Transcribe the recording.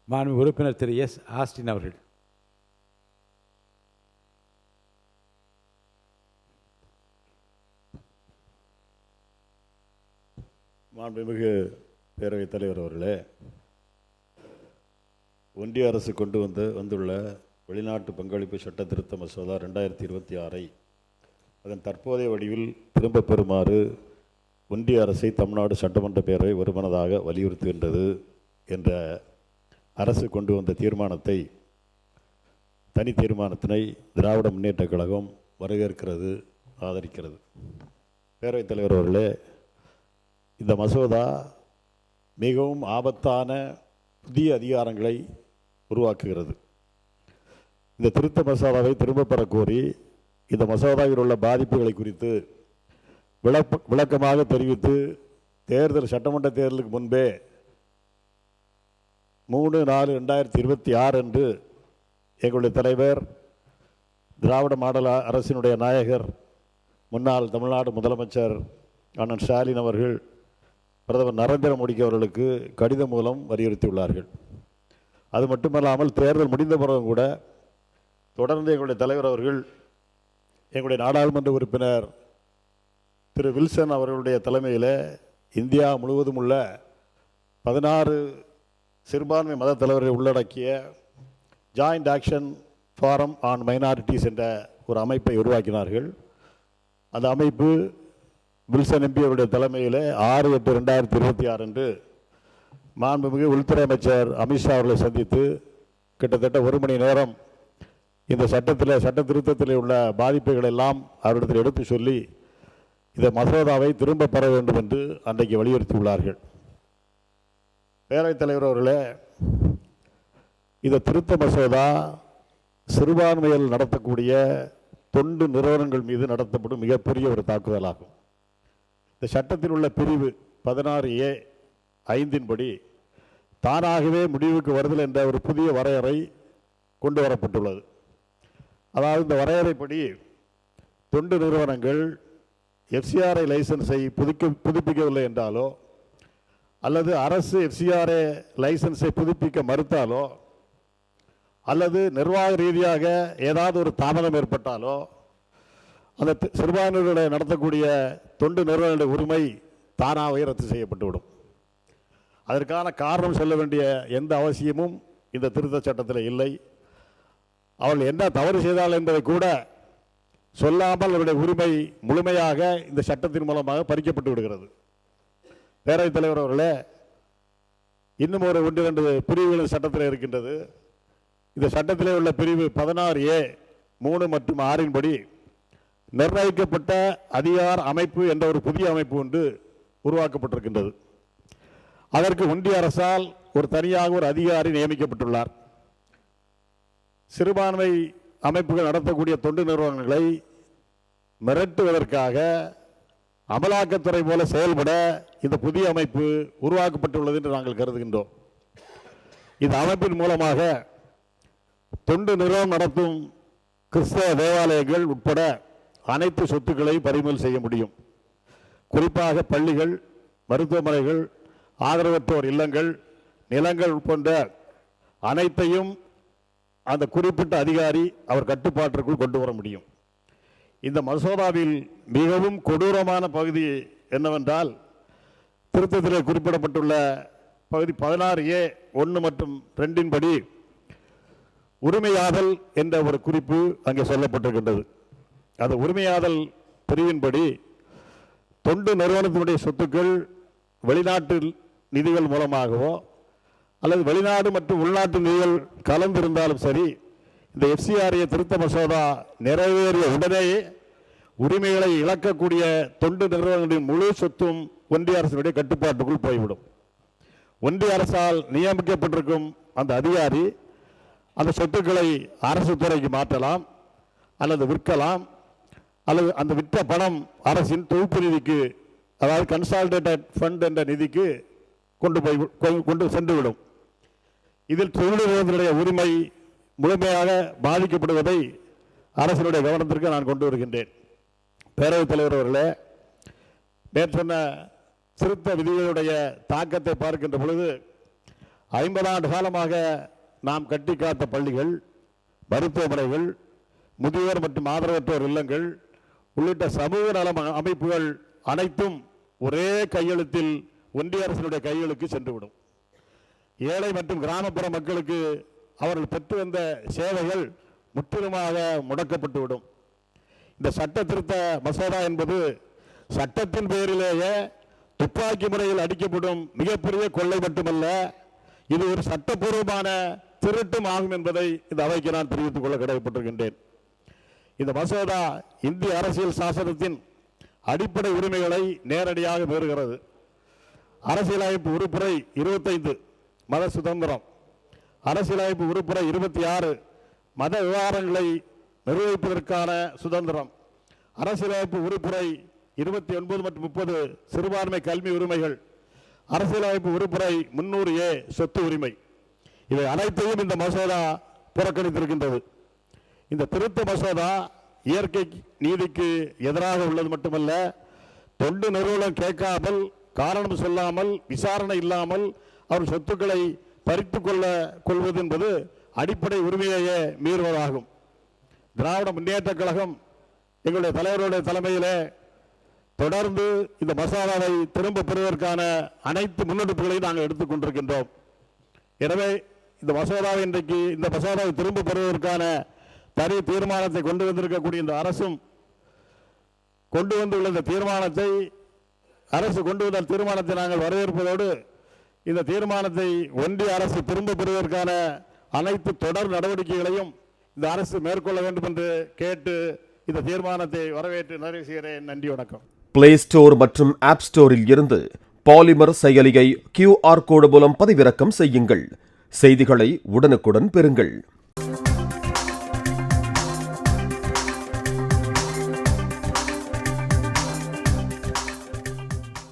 மாண்பு உறுப்பினர் திரு S Austin அவர்கள். மாண்புமிகு பேரவைத் தலைவர் அவர்களே, ஒன்றிய அரசு கொண்டு வந்துள்ள வெளிநாட்டு பங்களிப்பு சட்ட திருத்த மசோதா 2026 அதன் தற்போதைய வடிவில் திரும்பப் பெறுமாறு ஒன்றிய அரசை தமிழ்நாடு சட்டமன்ற பேரவை ஒருமனதாக வலியுறுத்துகின்றது என்ற அரசு கொண்டு வந்த தீர்மானத்தை, தனி தீர்மானத்தினை திராவிட முன்னேற்றக் கழகம் வரவேற்கிறது, ஆதரிக்கிறது. பேரவைத் தலைவர் அவர்களே, இந்த மசோதா மிகவும் ஆபத்தான புதிய அதிகாரங்களை உருவாக்குகிறது. இந்த திருத்த மசோதாவை திரும்பப் பெற கோரி இந்த மசோதாவில் உள்ள பாதிப்புகளை குறித்து விளக்கமாக தெரிவித்து சட்டமன்ற தேர்தலுக்கு முன்பே 3/4/2026 அன்று எங்களுடைய தலைவர், திராவிட மாடல் அரசினுடைய நாயகர், முன்னாள் தமிழ்நாடு முதலமைச்சர் அண்ணன் ஸ்டாலின் அவர்கள் பிரதமர் நரேந்திர மோடிக்கு அவர்களுக்கு கடிதம் மூலம் வலியுறுத்தியுள்ளார்கள். அது மட்டுமல்லாமல் தேர்தல் முடிந்த பிறகும் கூட தொடர்ந்து எங்களுடைய தலைவர் அவர்கள், எங்களுடைய நாடாளுமன்ற உறுப்பினர் திரு வில்சன் அவர்களுடைய தலைமையில் இந்தியா முழுவதும் உள்ள 16 சிறுபான்மை மத தலைவர்களை உள்ளடக்கிய joint action forum on minorities என்ற ஒரு அமைப்பை உருவாக்கினார்கள். அந்த அமைப்பு வில்சன் எம்பி அவருடைய தலைமையில் 6/8/2026 அன்று மாண்புமிகு உள்துறை அமைச்சர் அமித்ஷா அவர்களை சந்தித்து கிட்டத்தட்ட 1 மணி நேரம் இந்த சட்ட திருத்தத்தில் உள்ள பாதிப்புகள் எல்லாம் அவரிடத்தில் எடுத்து சொல்லி இந்த மசோதாவை திரும்ப பெற வேண்டும் என்று அன்றைக்கு வலியுறுத்தியுள்ளார்கள். பேரவைத் தலைவர் அவர்களே, இந்த திருத்த மசோதா சிறுபான்மையில் நடத்தக்கூடிய தொண்டு நிறுவனங்கள் மீது நடத்தப்படும் மிகப்பெரிய ஒரு தாக்குதலாகும். இந்த சட்டத்தில் உள்ள பிரிவு 16A(5) படி தானாகவே முடிவுக்கு வருதல் என்ற ஒரு புதிய வரையறை கொண்டு வரப்பட்டுள்ளது. அதாவது இந்த வரையறைப்படி தொண்டு நிறுவனங்கள் FCRA லைசன்ஸை புதுப்பிக்கவில்லை என்றாலோ அல்லது அரசு FCRA லைசன்ஸை புதுப்பிக்க மறுத்தாலோ அல்லது நிர்வாக ரீதியாக ஏதாவது ஒரு தாமதம் ஏற்பட்டாலோ அந்த சிறுபான்மையினரை நடத்தக்கூடிய தொண்டு நிறுவனங்களுடைய உரிமை தானாகவே ரத்து செய்யப்பட்டுவிடும். அதற்கான காரணம் சொல்ல வேண்டிய எந்த அவசியமும் இந்த திருத்த சட்டத்தில் இல்லை. அவர்கள் என்ன தவறு செய்தால் என்பதை கூட சொல்லாமல் அவருடைய உரிமை முழுமையாக இந்த சட்டத்தின் மூலமாக பறிக்கப்பட்டு விடுகிறது. பேரவைத் தலைவர் அவர்களே, இன்னும் ஒரு 1-2 பிரிவுகள் சட்டத்தில் இருக்கின்றது. இந்த சட்டத்திலே உள்ள பிரிவு 16A(3) மற்றும் 6 படி நிர்ணயிக்கப்பட்ட அதிகார அமைப்பு என்ற ஒரு புதிய அமைப்பு ஒன்று உருவாக்கப்பட்டிருக்கின்றது. அதற்கு ஒன்றிய அரசால் ஒரு தனியாக ஒரு அதிகாரி நியமிக்கப்பட்டுள்ளார். சிறுபான்மை அமைப்புகள் நடத்தக்கூடிய தொண்டு நிறுவனங்களை மிரட்டுவதற்காக அமலாக்கத்துறை போல செயல்பட இந்த புதிய அமைப்பு உருவாக்கப்பட்டுள்ளது என்று நாங்கள் கருதுகின்றோம். இந்த அமைப்பின் மூலமாக தொண்டு நிறுவனம் நடத்தும் கிறிஸ்தவ தேவாலயங்கள் உட்பட அனைத்து சொத்துக்களை பறிமுதல் செய்ய முடியும். குறிப்பாக பள்ளிகள், மருத்துவமனைகள், ஆதரவற்றோர் இல்லங்கள், நிலங்கள் போன்ற அனைத்தையும் அந்த குறிப்பிட்ட அதிகாரி அவர் கட்டுப்பாட்டிற்குள் கொண்டு வர முடியும். இந்த மசோதாவில் மிகவும் கொடூரமான பகுதி என்னவென்றால், திருத்தத்தில் குறிப்பிடப்பட்டுள்ள பகுதி 16A(1) மற்றும் 2 படி உரிமையாதல் என்ற ஒரு குறிப்பு அங்கே சொல்லப்பட்டிருக்கின்றது. அந்த உரிமையாதல் பிரிவின்படி தொண்டு நிறுவனத்தினுடைய சொத்துக்கள் வெளிநாட்டு நிதிகள் மூலமாகவோ அல்லது வெளிநாடு மற்றும் உள்நாட்டு நிதிகள் கலந்திருந்தாலும் சரி, இந்த FCRA திருத்த மசோதா நிறைவேறிய உடனேயே உரிமைகளை இழக்கக்கூடிய தொண்டு நிறுவனங்களின் முழு சொத்தும் ஒன்றிய அரசினுடைய கட்டுப்பாட்டுக்குள் போய்விடும். ஒன்றிய அரசால் நியமிக்கப்பட்டிருக்கும் அந்த அதிகாரி அந்த சொத்துக்களை அரசு துறைக்கு மாற்றலாம் அல்லது விற்கலாம், அல்லது அந்த விற்ற பணம் அரசின் தொகுப்பு நிதிக்கு, அதாவது கன்சாலிடேட்டட் ஃபண்ட் என்ற நிதிக்கு கொண்டு சென்றுவிடும். இதில் தொழில் நிறுவனத்தினுடைய உரிமை முழுமையாக பாதிக்கப்படுவதை அரசினுடைய கவனத்திற்கு நான் கொண்டு வருகின்றேன். பேரவைத் தலைவர் அவர்களே, மேற்சொன்ன திருத்த விதிகளுடைய தாக்கத்தை பார்க்கின்ற பொழுது 50 ஆண்டு காலமாக நாம் கட்டி காத்த பள்ளிகள், மருத்துவமனைகள், முதியோர் மற்றும் ஆதரவற்றோர் இல்லங்கள் உள்ளிட்ட சமூக நல அமைப்புகள் அனைத்தும் ஒரே கையெழுத்தில் ஒன்றிய அரசினுடைய கைகளுக்கு சென்றுவிடும். ஏழை மற்றும் கிராமப்புற மக்களுக்கு அவர்கள் பெற்று வந்த சேவைகள் முற்றிலுமாக முடக்கப்பட்டுவிடும். இந்த சட்ட திருத்த மசோதா என்பது சட்டத்தின் பெயரிலேயே துப்பாக்கி முறையில் அடிக்கப்படும் மிகப்பெரிய கொள்ளை மட்டுமல்ல, இது ஒரு சட்டப்பூர்வமான திருட்டும் ஆகும் என்பதை இந்த அவைக்கு நான் தெரிவித்துக் கொள்ள கடமைப்பட்டிருக்கின்றேன். இந்த மசோதா இந்திய அரசியல் சாசனத்தின் அடிப்படை உரிமைகளை நேரடியாக மீறுகிறது. அரசியலமைப்பு உறுப்புரை 25 மத சுதந்திரம், அரசியலமைப்பு உறுப்புரை 26 மத விவகாரங்களை நிர்வகிப்பதற்கான சுதந்திரம், அரசியலமைப்பு உறுப்புரை 29 மற்றும் 30 சிறுபான்மை கல்வி உரிமைகள், அரசியலமைப்பு உறுப்புரை 300A சொத்து உரிமை, இவை அனைத்தையும் இந்த மசோதா புறக்கணித்திருக்கின்றது. இந்த திருத்த மசோதா இயற்கை நீதிக்கு எதிராக உள்ளது மட்டுமல்ல, தொண்டு நிறுவனம் கேட்காமல், காரணம் சொல்லாமல், விசாரணை இல்லாமல் அவர் சொத்துக்களை பறித்துக் கொள்வது என்பது அடிப்படை உரிமையையே மீறுவதாகும். திராவிட முன்னேற்ற கழகம் எங்களுடைய தலைவருடைய தலைமையிலே தொடர்ந்து இந்த மசோதாவை திரும்ப பெறுவதற்கான அனைத்து முன்னெடுப்புகளையும் நாங்கள் எடுத்துக்கொண்டிருக்கின்றோம். எனவே இந்த மசோதாவை திரும்ப பெறுவதற்கான தனி தீர்மானத்தை கொண்டு வந்திருக்கக்கூடிய இந்த அரசும் கொண்டு வந்துள்ள இந்த தீர்மானத்தை நாங்கள் வரவேற்பதோடு, இந்த தீர்மானத்தை ஒன்றிய அரசு திரும்ப பெறுவதற்கான அனைத்து தொடர் நடவடிக்கைகளையும் இந்த அரசு மேற்கொள்ள வேண்டும் என்று கேட்டு இந்த தீர்மானத்தை வரவேற்று நிறைவு செய்கிறேன். நன்றி, வணக்கம். பிளே ஸ்டோர் மற்றும் ஆப் ஸ்டோரில் இருந்து பாலிமர் செயலியை QR கோடு மூலம் பதிவிறக்கம் செய்யுங்கள். செய்திகளை உடனுக்குடன் பெறுங்கள்.